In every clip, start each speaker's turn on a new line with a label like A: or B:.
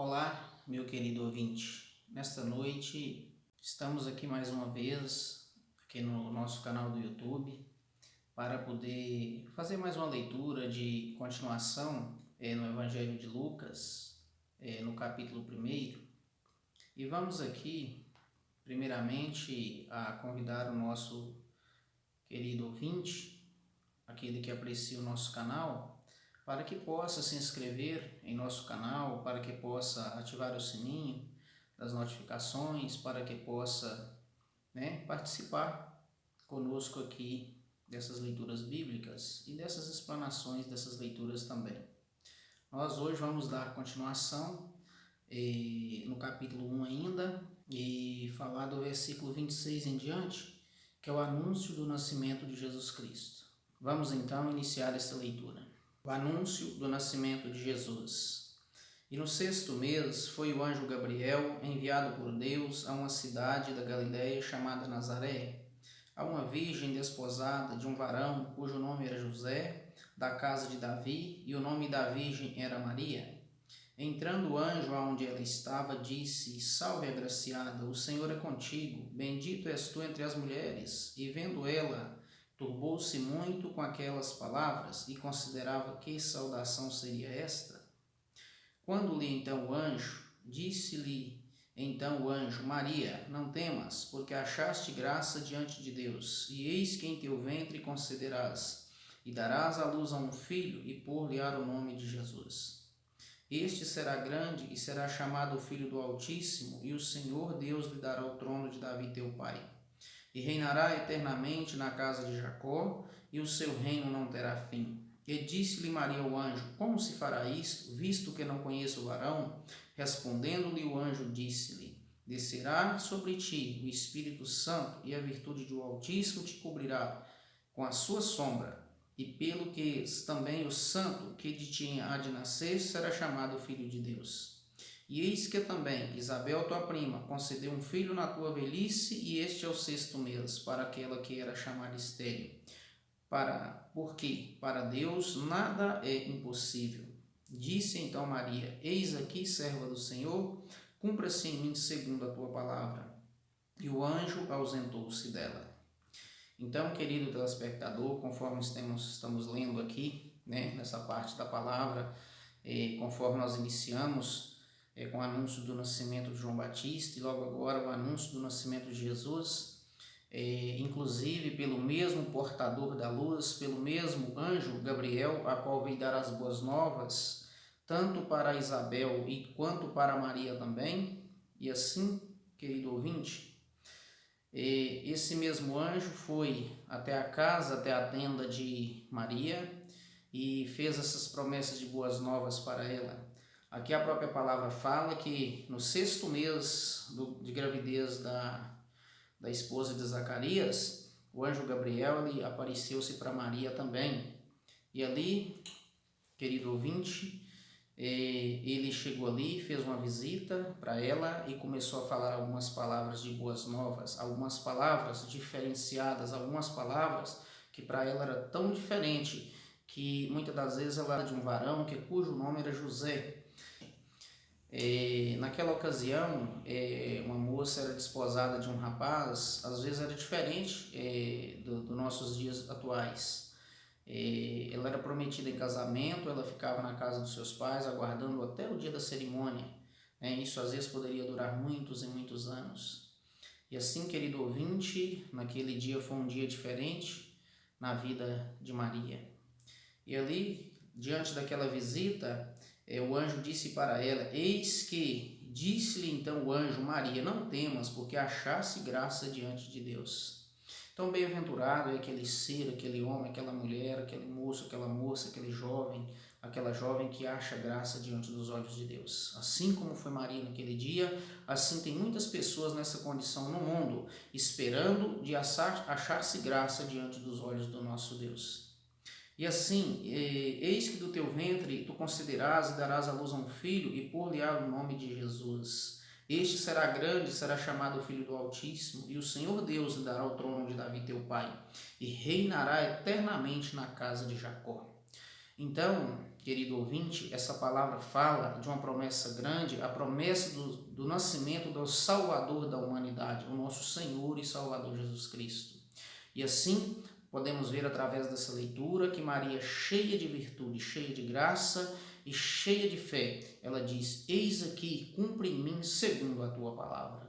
A: Olá, meu querido ouvinte. Nesta noite estamos aqui mais uma vez aqui no nosso canal do YouTube para poder fazer mais uma leitura de continuação no Evangelho de Lucas, no capítulo 1. E vamos aqui, primeiramente, a convidar o nosso querido ouvinte, aquele que aprecia o nosso canal, para que possa se inscrever em nosso canal, para que possa ativar o sininho das notificações, para que possa participar conosco aqui dessas leituras bíblicas e dessas explanações dessas leituras também. Nós hoje vamos dar continuação no capítulo 1 ainda e falar do versículo 26 em diante, que é o anúncio do nascimento de Jesus Cristo. Vamos então iniciar essa leitura. O anúncio do nascimento de Jesus. E no 6º mês foi o anjo Gabriel enviado por Deus a uma cidade da Galiléia chamada Nazaré, a uma virgem desposada de um varão cujo nome era José, da casa de Davi, e o nome da virgem era Maria. Entrando o anjo aonde ela estava, disse: Salve, agraciada, o Senhor é contigo, bendito és tu entre as mulheres. E vendo ela, turbou-se muito com aquelas palavras e considerava que saudação seria esta. Quando-lhe então o anjo, disse-lhe então o anjo: Maria, não temas, porque achaste graça diante de Deus, e eis que em teu ventre conceberás, e darás à luz a um filho, e pôr-lhe-á o nome de Jesus. Este será grande e será chamado o Filho do Altíssimo, e o Senhor Deus lhe dará o trono de Davi teu pai. E reinará eternamente na casa de Jacó, e o seu reino não terá fim. E disse-lhe Maria ao anjo: Como se fará isto, visto que não conheço o varão? Respondendo-lhe o anjo, disse-lhe: Descerá sobre ti o Espírito Santo, e a virtude do Altíssimo te cobrirá com a sua sombra. E pelo que também o santo que de ti há de nascer será chamado Filho de Deus. E eis que também Isabel, tua prima, concedeu um filho na tua velhice, e este é o 6º mês, para aquela que era chamada estéril. Porque para Deus nada é impossível. Disse então Maria: Eis aqui, serva do Senhor, cumpra-se em mim segundo a tua palavra. E o anjo ausentou-se dela. Então, querido telespectador, conforme estamos lendo aqui, nessa parte da palavra, conforme nós iniciamos com o anúncio do nascimento de João Batista e logo agora o anúncio do nascimento de Jesus, inclusive pelo mesmo portador da luz, pelo mesmo anjo Gabriel, a qual veio dar as boas novas, tanto para Isabel e quanto para Maria também. E assim, querido ouvinte, esse mesmo anjo foi até a casa, até a tenda de Maria e fez essas promessas de boas novas para ela. Aqui a própria palavra fala que no 6º mês de gravidez da esposa de Zacarias, o anjo Gabriel apareceu-se para Maria também. E ali, querido ouvinte, ele chegou ali, fez uma visita para ela e começou a falar algumas palavras de boas novas, algumas palavras diferenciadas, algumas palavras que para ela era tão diferente que muitas das vezes ela era de um varão cujo nome era José. Naquela ocasião, uma moça era desposada de um rapaz, às vezes era diferente dos nossos dias atuais. Ela era prometida em casamento, ela ficava na casa dos seus pais, aguardando até o dia da cerimônia. Isso às vezes poderia durar muitos e muitos anos. E assim, querido ouvinte, naquele dia foi um dia diferente na vida de Maria. E ali, diante daquela visita, o anjo disse para ela: Eis que, disse-lhe então o anjo: Maria, não temas, porque achaste graça diante de Deus. Então, bem-aventurado é aquele ser, aquele homem, aquela mulher, aquele moço, aquela moça, aquela jovem que acha graça diante dos olhos de Deus. Assim como foi Maria naquele dia, assim tem muitas pessoas nessa condição no mundo, esperando de achar-se graça diante dos olhos do nosso Deus. E assim, eis que do teu ventre tu conceberás e darás à luz a um filho, e pôr-lhe-á o nome de Jesus. Este será grande, será chamado Filho do Altíssimo, e o Senhor Deus lhe dará o trono de Davi teu pai, e reinará eternamente na casa de Jacó. Então, querido ouvinte, essa palavra fala de uma promessa grande, a promessa do nascimento do Salvador da humanidade, o nosso Senhor e Salvador Jesus Cristo. E assim, podemos ver através dessa leitura que Maria, cheia de virtude, cheia de graça e cheia de fé, ela diz: eis aqui, cumpre em mim segundo a tua palavra.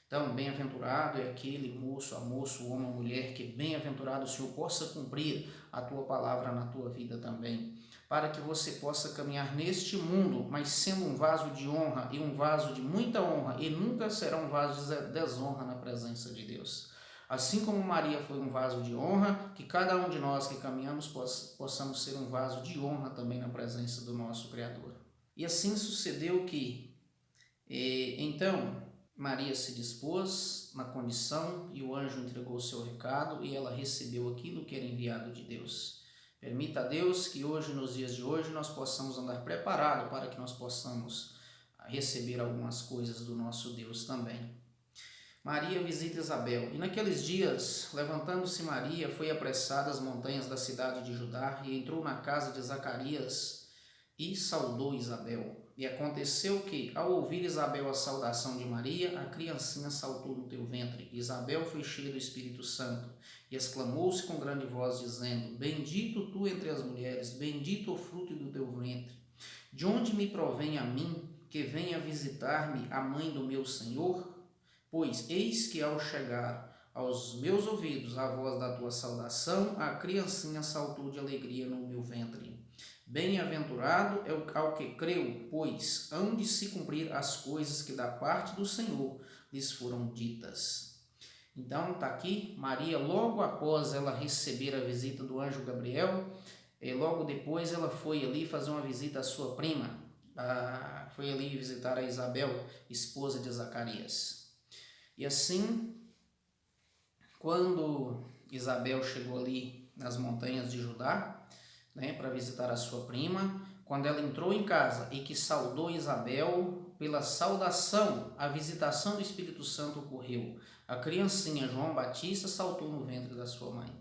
A: Então, bem-aventurado é aquele moço, a moça, o homem, a mulher, que bem-aventurado o Senhor possa cumprir a tua palavra na tua vida também, para que você possa caminhar neste mundo, mas sendo um vaso de honra e um vaso de muita honra, e nunca será um vaso de desonra na presença de Deus. Assim como Maria foi um vaso de honra, que cada um de nós que caminhamos possamos ser um vaso de honra também na presença do nosso Criador. E assim sucedeu que, então, Maria se dispôs na condição e o anjo entregou o seu recado e ela recebeu aquilo que era enviado de Deus. Permita a Deus que hoje, nos dias de hoje, nós possamos andar preparados para que nós possamos receber algumas coisas do nosso Deus também. Maria visita Isabel. E naqueles dias, levantando-se Maria, foi apressada às montanhas da cidade de Judá e entrou na casa de Zacarias e saudou Isabel. E aconteceu que, ao ouvir Isabel a saudação de Maria, a criancinha saltou no teu ventre. Isabel foi cheia do Espírito Santo e exclamou-se com grande voz, dizendo: bendito tu entre as mulheres, bendito o fruto do teu ventre. De onde me provém a mim que venha visitar-me a mãe do meu Senhor? Pois eis que ao chegar aos meus ouvidos a voz da tua saudação, a criancinha saltou de alegria no meu ventre. Bem-aventurado é ao que creu, pois hão de se cumprir as coisas que da parte do Senhor lhes foram ditas. Então está aqui, Maria, logo após ela receber a visita do anjo Gabriel, logo depois ela foi ali fazer uma visita à sua prima, foi ali visitar a Isabel, esposa de Zacarias. E assim, quando Isabel chegou ali nas montanhas de Judá, para visitar a sua prima, quando ela entrou em casa e que saudou Isabel, pela saudação, a visitação do Espírito Santo ocorreu. A criancinha João Batista saltou no ventre da sua mãe.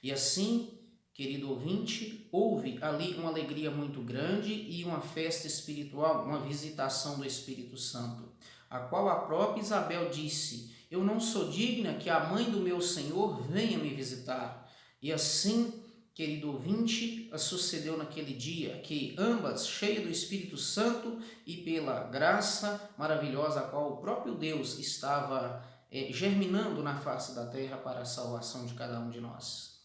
A: E assim, querido ouvinte, houve ali uma alegria muito grande e uma festa espiritual, uma visitação do Espírito Santo, a qual a própria Isabel disse: eu não sou digna que a mãe do meu Senhor venha me visitar. E assim, querido ouvinte, sucedeu naquele dia que ambas, cheias do Espírito Santo e pela graça maravilhosa a qual o próprio Deus estava germinando na face da terra para a salvação de cada um de nós.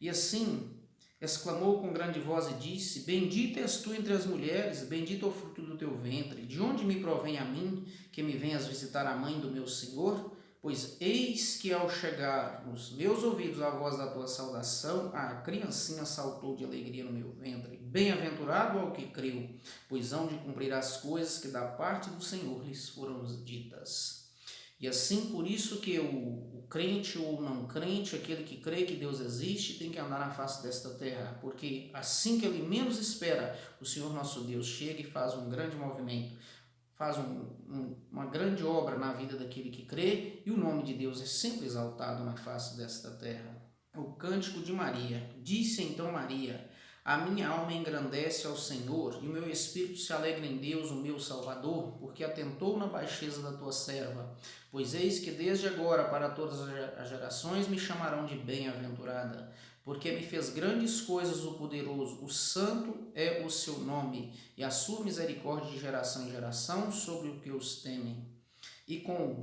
A: E assim, exclamou com grande voz e disse: bendita és tu entre as mulheres, bendito é o fruto do teu ventre. De onde me provém a mim que me venhas visitar a mãe do meu Senhor? Pois eis que ao chegar nos meus ouvidos a voz da tua saudação, a criancinha saltou de alegria no meu ventre. Bem-aventurado ao que creu, pois hão de cumprir as coisas que da parte do Senhor lhes foram ditas. E assim, por isso que o crente ou não crente, aquele que crê que Deus existe, tem que andar na face desta terra, porque assim que ele menos espera, o Senhor nosso Deus chega e faz um grande movimento, faz uma grande obra na vida daquele que crê, e o nome de Deus é sempre exaltado na face desta terra. O cântico de Maria. Disse então Maria: a minha alma engrandece ao Senhor, e o meu espírito se alegra em Deus, o meu Salvador, porque atentou na baixeza da tua serva. Pois eis que desde agora para todas as gerações me chamarão de bem-aventurada, porque me fez grandes coisas o poderoso, o santo é o seu nome, e a sua misericórdia de geração em geração sobre o que os temem. E com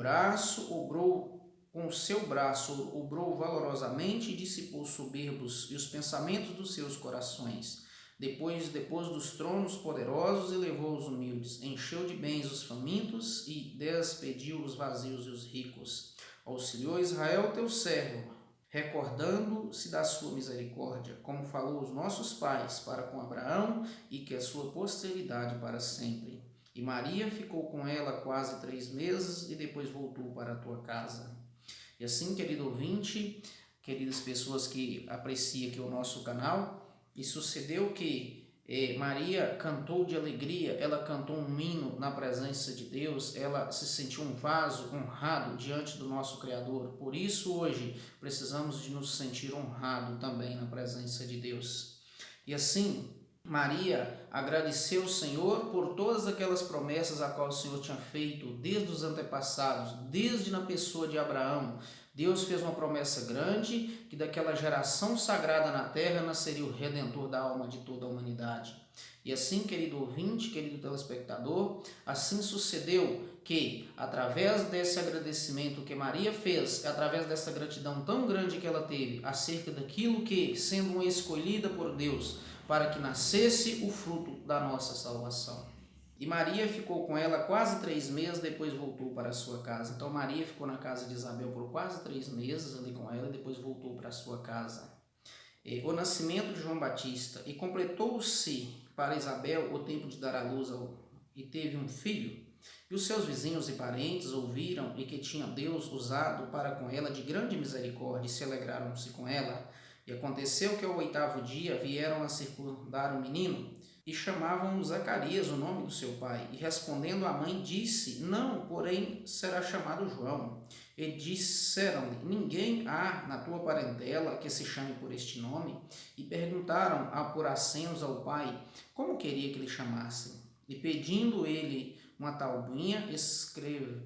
A: o seu braço obrou valorosamente e dissipou os soberbos e os pensamentos dos seus corações. Depois dos tronos poderosos e levou os humildes, encheu de bens os famintos e despediu os vazios e os ricos. Auxiliou Israel teu servo, recordando-se da sua misericórdia, como falou os nossos pais para com Abraão e que a sua posteridade para sempre. E Maria ficou com ela quase 3 meses e depois voltou para a tua casa. E assim, querido ouvinte, queridas pessoas que apreciam aqui o nosso canal, e sucedeu que Maria cantou de alegria, ela cantou um hino na presença de Deus, ela se sentiu um vaso honrado diante do nosso Criador. Por isso hoje precisamos de nos sentir honrados também na presença de Deus. E assim, Maria agradeceu ao Senhor por todas aquelas promessas a qual o Senhor tinha feito desde os antepassados, desde na pessoa de Abraão. Deus fez uma promessa grande que daquela geração sagrada na terra nasceria o Redentor da alma de toda a humanidade. E assim, querido ouvinte, querido telespectador, assim sucedeu que, através desse agradecimento que Maria fez, através dessa gratidão tão grande que ela teve acerca daquilo que, sendo uma escolhida por Deus, para que nascesse o fruto da nossa salvação. E Maria ficou com ela quase 3 meses, depois voltou para a sua casa. Então Maria ficou na casa de Isabel por quase 3 meses ali com ela, e depois voltou para a sua casa. O nascimento de João Batista, e completou-se para Isabel o tempo de dar à luz e teve um filho. E os seus vizinhos e parentes ouviram e que tinha Deus usado para com ela de grande misericórdia, e se alegraram-se com ela. E aconteceu que ao 8º dia vieram a circundar o menino, e chamavam Zacarias, o nome do seu pai. E respondendo a mãe, disse: Não, porém será chamado João. E disseram-lhe: Ninguém há na tua parentela que se chame por este nome? E perguntaram por acenos ao pai como queria que lhe chamassem. E pedindo ele uma tabuinha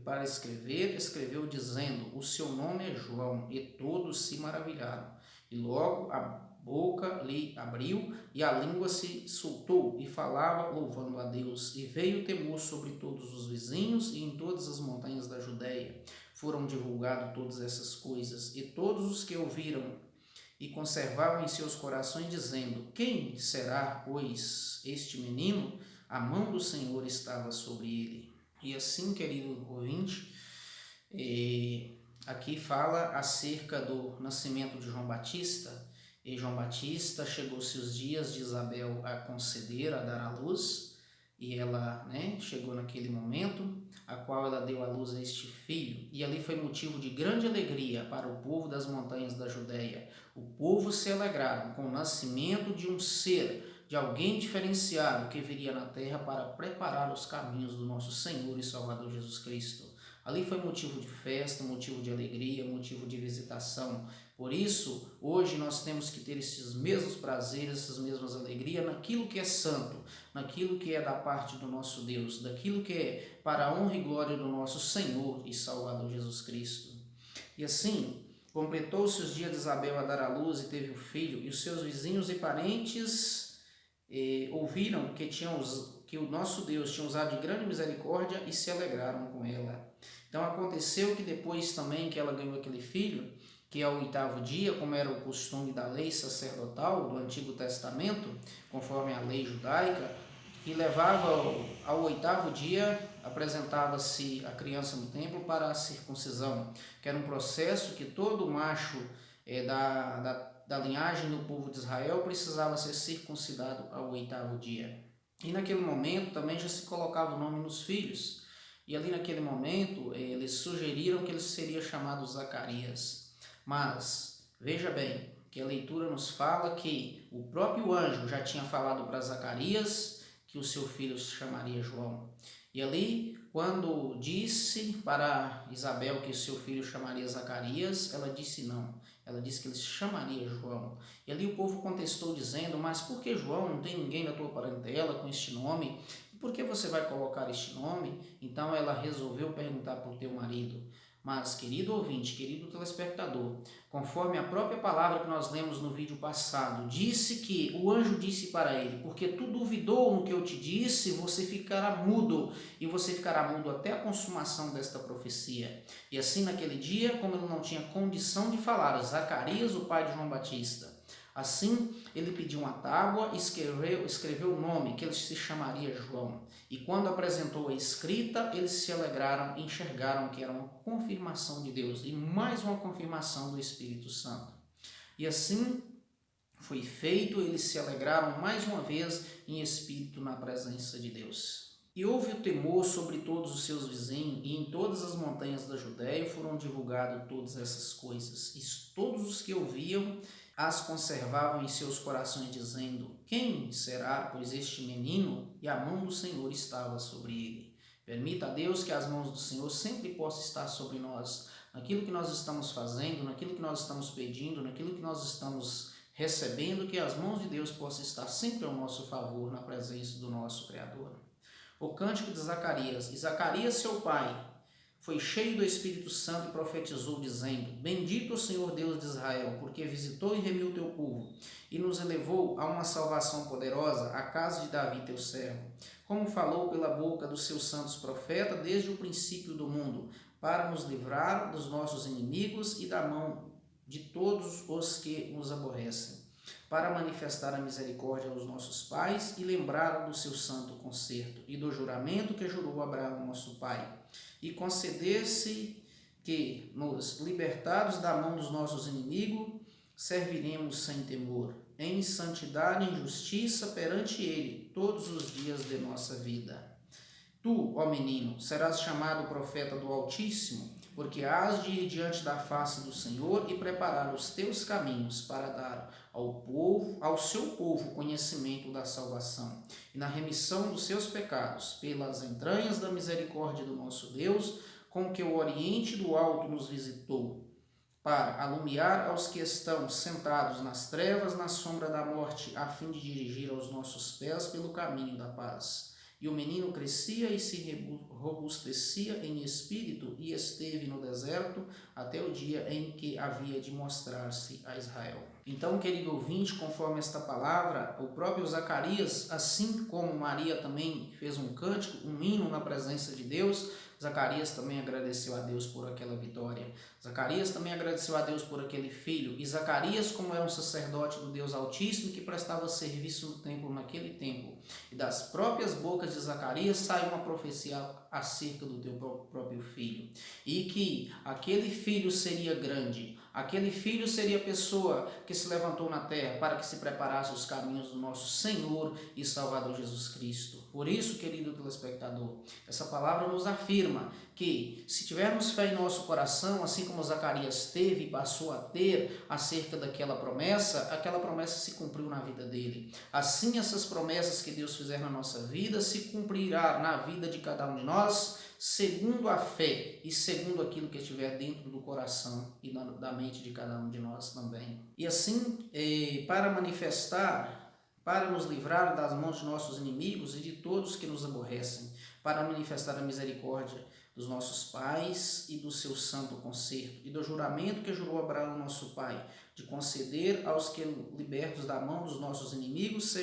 A: para escrever, escreveu dizendo: O seu nome é João. E todos se maravilharam. E logo a boca lhe abriu e a língua se soltou e falava louvando a Deus. E veio temor sobre todos os vizinhos, e em todas as montanhas da Judéia foram divulgadas todas essas coisas. E todos os que ouviram e conservavam em seus corações, dizendo: Quem será, pois, este menino? A mão do Senhor estava sobre ele. E assim, querido ouvinte, aqui fala acerca do nascimento de João Batista. E João Batista chegou-se os dias de Isabel a conceder, a dar à luz, e ela chegou naquele momento, a qual ela deu à luz a este filho, e ali foi motivo de grande alegria para o povo das montanhas da Judéia. O povo se alegraram com o nascimento de um ser, de alguém diferenciado que viria na terra para preparar os caminhos do nosso Senhor e Salvador Jesus Cristo. Ali foi motivo de festa, motivo de alegria, motivo de visitação. Por isso, hoje nós temos que ter esses mesmos prazeres, essas mesmas alegrias naquilo que é santo, naquilo que é da parte do nosso Deus, daquilo que é para a honra e glória do nosso Senhor e Salvador Jesus Cristo. E assim, completou-se os dias de Isabel a dar à luz e teve um filho, e os seus vizinhos e parentes ouviram que o nosso Deus tinha usado de grande misericórdia e se alegraram com ela. Então aconteceu que depois também que ela ganhou aquele filho, que ao 8º dia, como era o costume da lei sacerdotal do Antigo Testamento, conforme a lei judaica, que levava ao 8º dia, apresentava-se a criança no templo para a circuncisão, que era um processo que todo macho da linhagem do povo de Israel precisava ser circuncidado ao 8º dia. E naquele momento também já se colocava o nome nos filhos. E ali naquele momento eles sugeriram que ele seria chamado Zacarias. Mas veja bem que a leitura nos fala que o próprio anjo já tinha falado para Zacarias que o seu filho se chamaria João. E ali, quando disse para Isabel que o seu filho chamaria Zacarias, ela disse não. Ela disse que ele se chamaria João. E ali o povo contestou dizendo: Mas por que João? Não tem ninguém na tua parentela com este nome? Por que você vai colocar este nome? Então ela resolveu perguntar para o teu marido. Mas, querido ouvinte, querido telespectador, conforme a própria palavra que nós lemos no vídeo passado, disse que o anjo disse para ele: Porque tu duvidou no que eu te disse, você ficará mudo, e você ficará mudo até a consumação desta profecia. E assim, naquele dia, como ele não tinha condição de falar, Zacarias, o pai de João Batista, assim, ele pediu uma tábua e escreveu o nome, que ele se chamaria João. E quando apresentou a escrita, eles se alegraram e enxergaram que era uma confirmação de Deus e mais uma confirmação do Espírito Santo. E assim foi feito, eles se alegraram mais uma vez em espírito na presença de Deus. E houve o temor sobre todos os seus vizinhos, e em todas as montanhas da Judéia foram divulgadas todas essas coisas. E todos os que ouviam as conservavam em seus corações, dizendo: Quem será, pois, este menino? E a mão do Senhor estava sobre ele. Permita a Deus que as mãos do Senhor sempre possam estar sobre nós, naquilo que nós estamos fazendo, naquilo que nós estamos pedindo, naquilo que nós estamos recebendo que as mãos de Deus possam estar sempre ao nosso favor na presença do nosso Criador. O cântico de Zacarias. E Zacarias, seu pai, foi cheio do Espírito Santo e profetizou, dizendo: Bendito o Senhor Deus de Israel, porque visitou e remiu teu povo, e nos elevou a uma salvação poderosa, a casa de Davi teu servo, como falou pela boca dos seus santos profetas desde o princípio do mundo, para nos livrar dos nossos inimigos e da mão de todos os que nos aborrecem, para manifestar a misericórdia aos nossos pais e lembrar do seu santo concerto e do juramento que jurou Abraão, nosso pai, e conceder-se que, nos libertados da mão dos nossos inimigos, serviremos sem temor, em santidade e justiça perante ele todos os dias de nossa vida. Tu, ó menino, serás chamado profeta do Altíssimo, porque hás de ir diante da face do Senhor e preparar os teus caminhos para dar ao seu povo conhecimento da salvação e na remissão dos seus pecados, pelas entranhas da misericórdia do nosso Deus, com que o Oriente do Alto nos visitou, para alumiar aos que estão sentados nas trevas, na sombra da morte, a fim de dirigir aos nossos pés pelo caminho da paz. E o menino crescia e se robustecia em espírito e esteve no deserto até o dia em que havia de mostrar-se a Israel. Então, querido ouvinte, conforme esta palavra, o próprio Zacarias, assim como Maria também fez um cântico, um hino na presença de Deus, Zacarias também agradeceu a Deus por aquela vitória. Zacarias também agradeceu a Deus por aquele filho. E Zacarias, como era um sacerdote do Deus Altíssimo que prestava serviço no templo naquele tempo, e das próprias bocas de Zacarias sai uma profecia acerca do teu próprio filho. E que aquele filho seria grande. Aquele filho seria a pessoa que se levantou na terra para que se preparasse os caminhos do nosso Senhor e Salvador Jesus Cristo. Por isso, querido telespectador, essa palavra nos afirma que se tivermos fé em nosso coração, assim como Zacarias teve e passou a ter acerca daquela promessa, aquela promessa se cumpriu na vida dele. Assim, essas promessas que Deus fizer na nossa vida se cumprirá na vida de cada um de nós, segundo a fé e segundo aquilo que estiver dentro do coração e da mente de cada um de nós também. E assim, para manifestar, para nos livrar das mãos de nossos inimigos e de todos que nos aborrecem, para manifestar a misericórdia dos nossos pais e do seu santo concerto, e do juramento que jurou Abraão, nosso pai, de conceder aos que, libertos da mão dos nossos inimigos,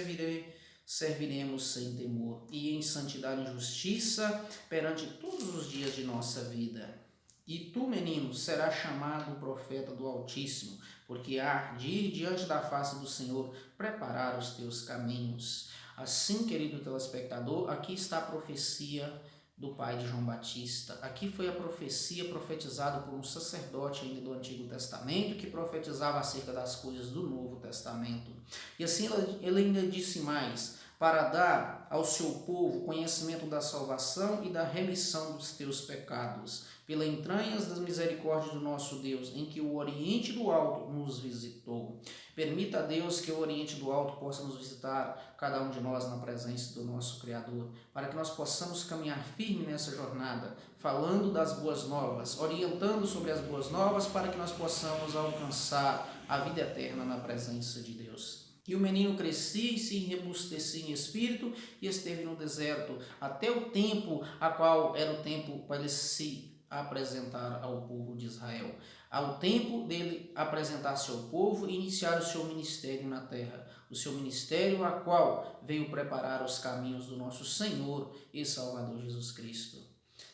A: serviremos sem temor e em santidade e justiça perante todos os dias de nossa vida. E tu, menino, serás chamado profeta do Altíssimo, porque há de ir diante da face do Senhor preparar os teus caminhos. Assim, querido telespectador, aqui está a profecia do pai de João Batista. Aqui foi a profecia profetizada por um sacerdote ainda do Antigo Testamento, que profetizava acerca das coisas do Novo Testamento. E assim ele ainda disse mais: para dar ao seu povo conhecimento da salvação e da remissão dos teus pecados, pelas entranhas das misericórdias do nosso Deus, em que o Oriente do Alto nos visitou. Permita a Deus que o Oriente do Alto possa nos visitar, cada um de nós, na presença do nosso Criador, para que nós possamos caminhar firme nessa jornada, falando das boas novas, orientando sobre as boas novas, para que nós possamos alcançar a vida eterna na presença de Deus. E o menino crescia e se rebustecia em espírito e esteve no deserto até o tempo a qual era o tempo para ele se apresentar ao povo de Israel. Ao tempo dele apresentar-se ao povo e iniciar o seu ministério na terra. O seu ministério a qual veio preparar os caminhos do nosso Senhor e Salvador Jesus Cristo.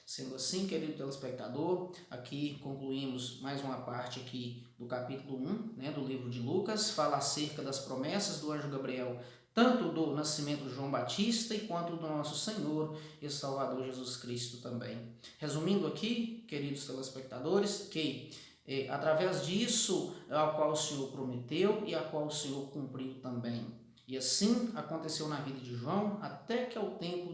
A: Sendo assim, querido telespectador, aqui concluímos mais uma parte aqui do capítulo 1, do livro de Lucas, fala acerca das promessas do anjo Gabriel, tanto do nascimento de João Batista e quanto do nosso Senhor e Salvador Jesus Cristo também. Resumindo aqui, queridos telespectadores, que através disso, ao qual o Senhor prometeu e a qual o Senhor cumpriu também. E assim aconteceu na vida de João, até que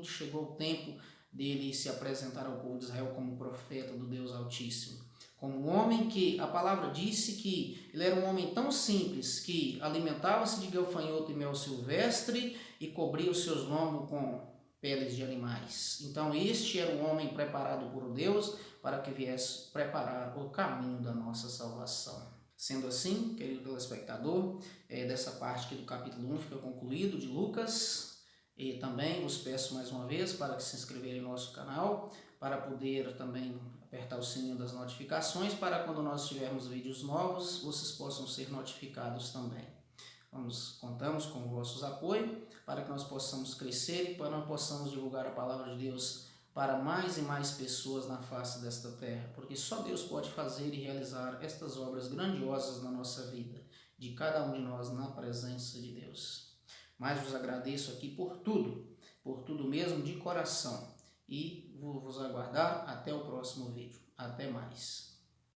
A: chegou o tempo dele se apresentar ao povo de Israel como profeta do Deus Altíssimo. Como um homem que, a palavra disse que ele era um homem tão simples que alimentava-se de gafanhoto e mel silvestre e cobria os seus lombos com peles de animais. Então este era o homem preparado por Deus para que viesse preparar o caminho da nossa salvação. Sendo assim, querido telespectador, dessa parte aqui do capítulo 1 fica concluído de Lucas. E também vos peço mais uma vez para que se inscreverem no nosso canal, para poder também apertar o sininho das notificações, para quando nós tivermos vídeos novos, vocês possam ser notificados também. Contamos com vossos apoios para que nós possamos crescer e para que nós possamos divulgar a palavra de Deus para mais e mais pessoas na face desta terra, porque só Deus pode fazer e realizar estas obras grandiosas na nossa vida, de cada um de nós na presença de Deus. Mas vos agradeço aqui por tudo mesmo de coração, e vou vos aguardar até o próximo vídeo. Até mais.